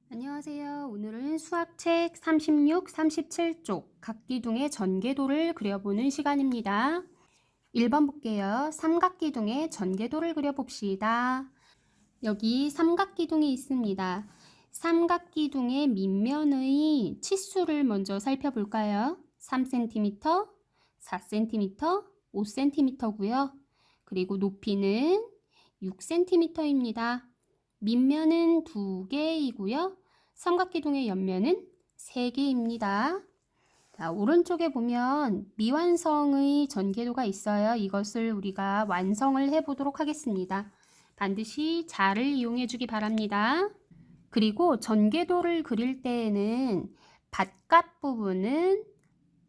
안녕하세요. 오늘은 수학책 36, 37쪽 각기둥의 전개도를 그려보는 시간입니다. 1번 볼게요. 삼각기둥의 전개도를 그려봅시다. 여기 삼각기둥이 있습니다. 삼각기둥의 밑면의 치수를 먼저 살펴볼까요? 3cm, 4cm, 5cm고요. 그리고 높이는 6cm입니다. 밑면은 2개이고요. 삼각기둥의 옆면은 3개입니다. 자, 오른쪽에 보면 미완성의 전개도가 있어요. 이것을 우리가 완성을 해보도록 하겠습니다. 반드시 자를 이용해 주기 바랍니다. 그리고 전개도를 그릴 때에는 바깥 부분은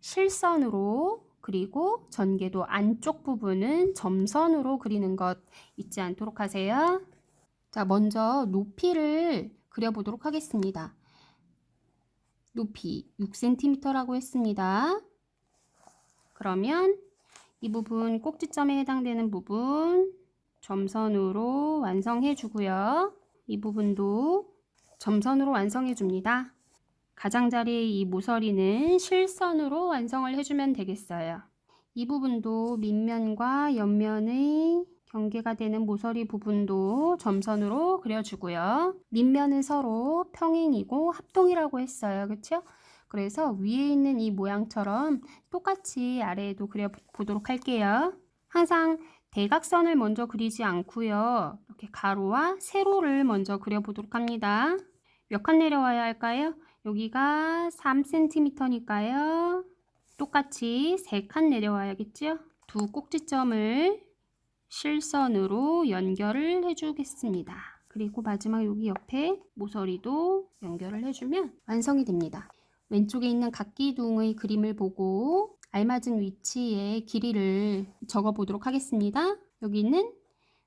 실선으로, 그리고 전개도 안쪽 부분은 점선으로 그리는 것 잊지 않도록 하세요. 자, 먼저 높이를 그려보도록 하겠습니다. 높이 6cm라고 했습니다. 그러면 이 부분 꼭지점에 해당되는 부분 점선으로 완성해 주고요. 이 부분도 점선으로 완성해 줍니다. 가장자리의 이 모서리는 실선으로 완성을 해주면 되겠어요. 이 부분도 밑면과 옆면의 경계가 되는 모서리 부분도 점선으로 그려주고요. 밑면은 서로 평행이고 합동이라고 했어요. 그렇죠? 그래서 위에 있는 이 모양처럼 똑같이 아래에도 그려보도록 할게요. 항상 대각선을 먼저 그리지 않고요. 이렇게 가로와 세로를 먼저 그려보도록 합니다. 몇 칸 내려와야 할까요? 여기가 3cm니까요. 똑같이 3칸 내려와야겠죠? 두 꼭지점을 실선으로 연결을 해주겠습니다. 그리고 마지막 여기 옆에 모서리도 연결을 해주면 완성이 됩니다. 왼쪽에 있는 각기둥의 그림을 보고 알맞은 위치에 길이를 적어 보도록 하겠습니다. 여기는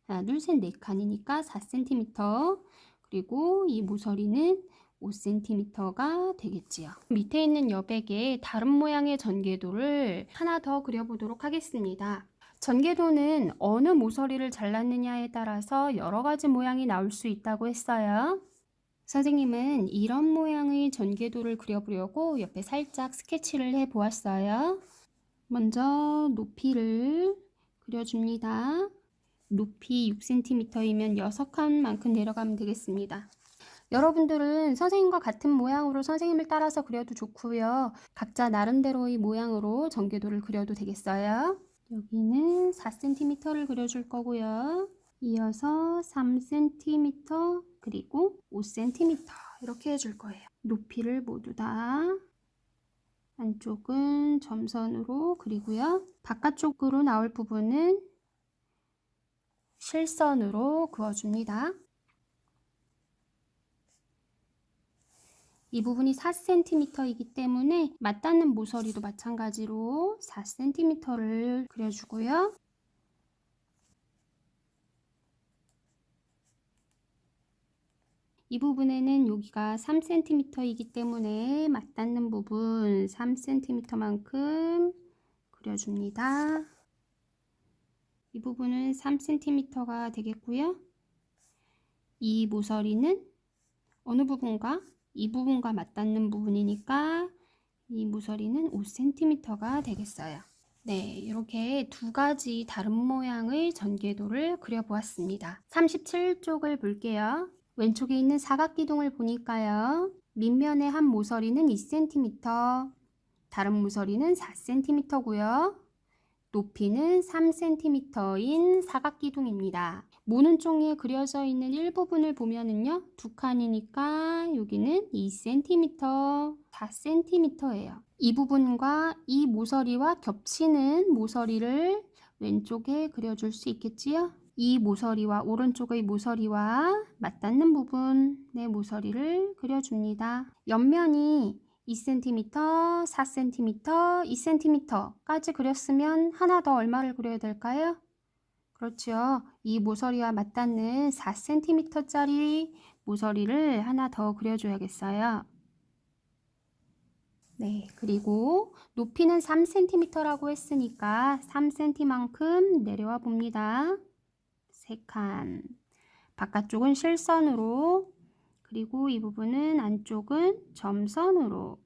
하나, 둘, 셋, 4칸이니까 4cm, 그리고 이 모서리는 5cm가 되겠지요. 밑에 있는 여백에 다른 모양의 전개도를 하나 더 그려보도록 하겠습니다. 전개도는 어느 모서리를 잘랐느냐에 따라서 여러 가지 모양이 나올 수 있다고 했어요. 선생님은 이런 모양의 전개도를 그려보려고 옆에 살짝 스케치를 해 보았어요. 먼저 높이를 그려줍니다. 높이 6cm이면 6칸만큼 내려가면 되겠습니다. 여러분들은 선생님과 같은 모양으로 선생님을 따라서 그려도 좋고요. 각자 나름대로의 모양으로 전개도를 그려도 되겠어요. 여기는 4cm를 그려줄 거고요. 이어서 3cm 그리고 5cm 이렇게 해줄 거예요. 높이를 모두 다 안쪽은 점선으로 그리고요. 바깥쪽으로 나올 부분은 실선으로 그어줍니다. 이 부분이 4cm이기 때문에 맞닿는 모서리도 마찬가지로 4cm를 그려주고요. 이 부분에는 여기가 3cm이기 때문에 맞닿는 부분 3cm만큼 그려줍니다. 이 부분은 3cm가 되겠고요. 이 모서리는 어느 부분과 이 부분과 맞닿는 부분이니까 이 모서리는 5cm가 되겠어요. 네, 이렇게 두 가지 다른 모양의 전개도를 그려보았습니다. 37쪽을 볼게요. 왼쪽에 있는 사각기둥을 보니까요. 밑면의 한 모서리는 2cm, 다른 모서리는 4cm고요. 높이는 3cm인 사각기둥입니다. 모는 종이에 그려져 있는 일부분을 보면은요, 두 칸이니까 여기는 2cm, 4cm예요. 이 부분과 이 모서리와 겹치는 모서리를 왼쪽에 그려줄 수 있겠지요? 이 모서리와 오른쪽의 모서리와 맞닿는 부분의 모서리를 그려줍니다. 옆면이 2cm, 4cm, 2cm까지 그렸으면 하나 더 얼마를 그려야 될까요? 그렇죠. 이 모서리와 맞닿는 4cm짜리 모서리를 하나 더 그려줘야겠어요. 네, 그리고 높이는 3cm라고 했으니까 3cm만큼 내려와 봅니다. 3칸. 바깥쪽은 실선으로 그리고 이 부분은 안쪽은 점선으로,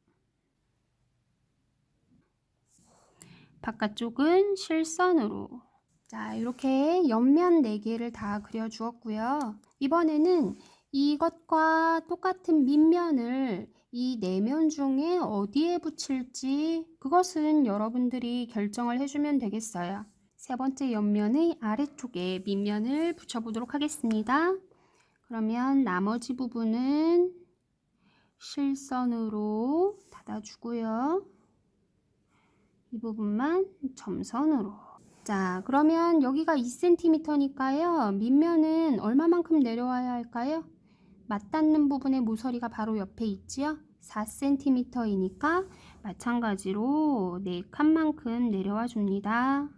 바깥쪽은 실선으로. 자, 이렇게 옆면 4개를 다 그려 주었고요. 이번에는 이것과 똑같은 밑면을 이 4면 중에 어디에 붙일지 그것은 여러분들이 결정을 해주면 되겠어요. 세 번째 옆면의 아래쪽에 밑면을 붙여보도록 하겠습니다. 그러면 나머지 부분은 실선으로 닫아주고요. 이 부분만 점선으로. 자, 그러면 여기가 2cm니까요. 밑면은 얼마만큼 내려와야 할까요? 맞닿는 부분의 모서리가 바로 옆에 있지요. 4cm이니까 마찬가지로 4칸만큼 내려와 줍니다.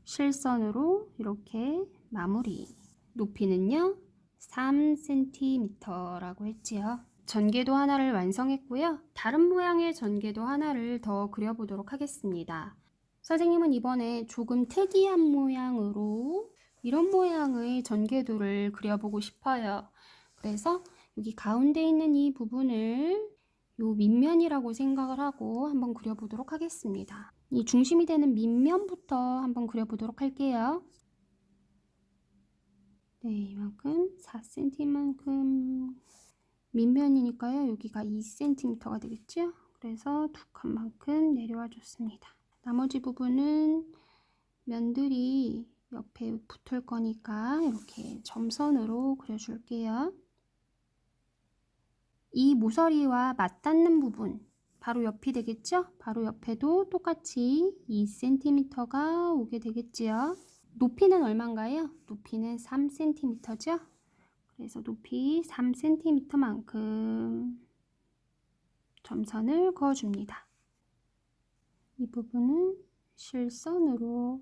실선으로 이렇게 마무리. 높이는요 3cm라고 했지요. 전개도 하나를 완성했고요. 다른 모양의 전개도 하나를 더 그려보도록 하겠습니다. 선생님은 이번에 조금 특이한 모양으로 이런 모양의 전개도를 그려보고 싶어요. 그래서 여기 가운데 있는 이 부분을 요 밑면이라고 생각을 하고 한번 그려보도록 하겠습니다. 이 중심이 되는 밑면부터 한번 그려보도록 할게요. 네, 이만큼 4cm만큼 밑면이니까요. 여기가 2cm가 되겠죠? 그래서 2칸만큼 내려와 줬습니다. 나머지 부분은 면들이 옆에 붙을 거니까 이렇게 점선으로 그려줄게요. 이 모서리와 맞닿는 부분, 바로 옆이 되겠죠? 바로 옆에도 똑같이 2cm가 오게 되겠지요. 높이는 얼마인가요? 높이는 3cm죠? 그래서 높이 3cm만큼 점선을 그어줍니다. 이 부분은 실선으로.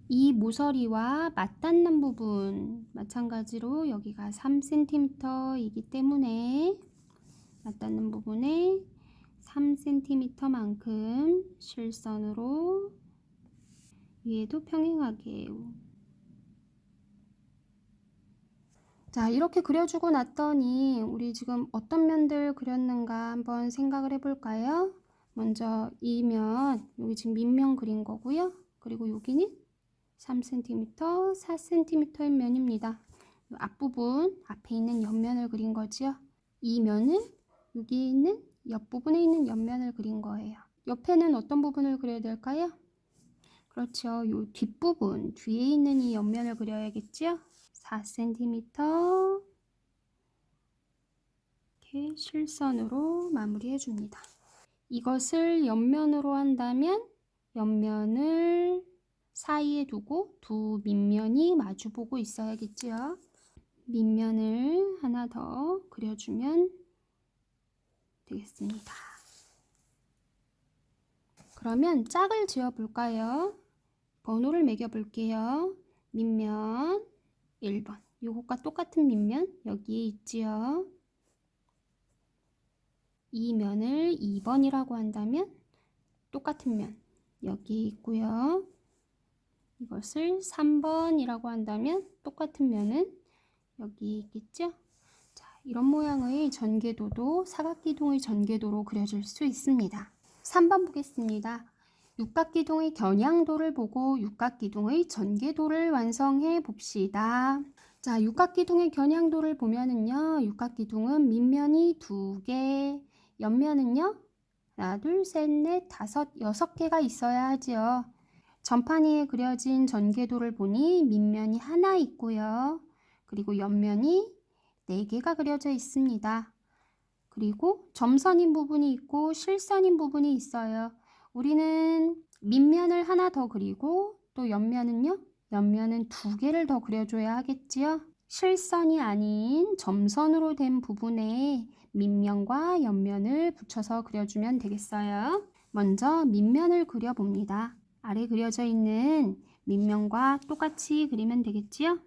이 모서리와 맞닿는 부분 마찬가지로 여기가 3cm이기 때문에 맞닿는 부분에 3cm만큼 실선으로 위에도 평행하게. 자, 이렇게 그려주고 났더니 우리 지금 어떤 면들 그렸는가 한번 생각을 해볼까요? 먼저 이 면, 여기 지금 밑면 그린 거고요. 그리고 여기는 3cm, 4cm의 면입니다. 앞부분, 앞에 있는 옆면을 그린 거지요. 이 면은 여기 있는 옆부분에 있는 옆면을 그린 거예요. 옆에는 어떤 부분을 그려야 될까요? 그렇죠. 요 뒷부분, 뒤에 있는 이 옆면을 그려야겠죠? 4cm 이렇게 실선으로 마무리해 줍니다. 이것을 옆면으로 한다면 옆면을 사이에 두고 두 밑면이 마주보고 있어야겠지요. 밑면을 하나 더 그려주면 되겠습니다. 그러면 짝을 지어 볼까요? 번호를 매겨 볼게요. 밑면 1번. 요것과 똑같은 밑면 여기에 있지요. 이 면을 2번이라고 한다면 똑같은 면 여기에 있고요. 이것을 3번이라고 한다면 똑같은 면은 여기 있겠죠? 자, 이런 모양의 전개도도 사각기둥의 전개도로 그려질 수 있습니다. 3번 보겠습니다. 육각기둥의 겨냥도를 보고 육각기둥의 전개도를 완성해 봅시다. 자, 육각기둥의 겨냥도를 보면은요, 육각기둥은 밑면이 2개, 옆면은요, 하나, 둘, 셋, 넷, 다섯, 6개가 있어야 하지요. 전판 위에 그려진 전개도를 보니 밑면이 하나 있고요. 그리고 옆면이 4개가 그려져 있습니다. 그리고 점선인 부분이 있고 실선인 부분이 있어요. 우리는 밑면을 하나 더 그리고 또 옆면은요? 옆면은 2개를 더 그려줘야 하겠지요. 실선이 아닌 점선으로 된 부분에 밑면과 옆면을 붙여서 그려주면 되겠어요. 먼저 밑면을 그려봅니다. 아래 그려져 있는 밑면과 똑같이 그리면 되겠지요?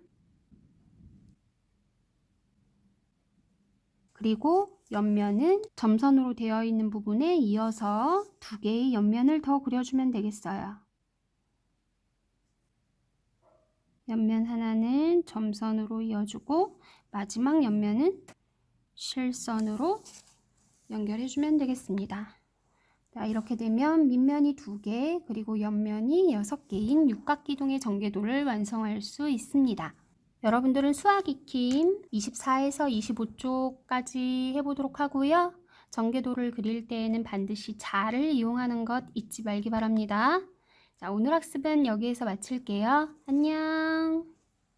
그리고 옆면은 점선으로 되어 있는 부분에 이어서 2개의 옆면을 더 그려주면 되겠어요. 옆면 하나는 점선으로 이어주고 마지막 옆면은 실선으로 연결해주면 되겠습니다. 자, 이렇게 되면 밑면이 2개 그리고 옆면이 6개인 육각기둥의 전개도를 완성할 수 있습니다. 여러분들은 수학 익힘 24에서 25쪽까지 해보도록 하고요. 전개도를 그릴 때에는 반드시 자를 이용하는 것 잊지 말기 바랍니다. 자, 오늘 학습은 여기에서 마칠게요. 안녕.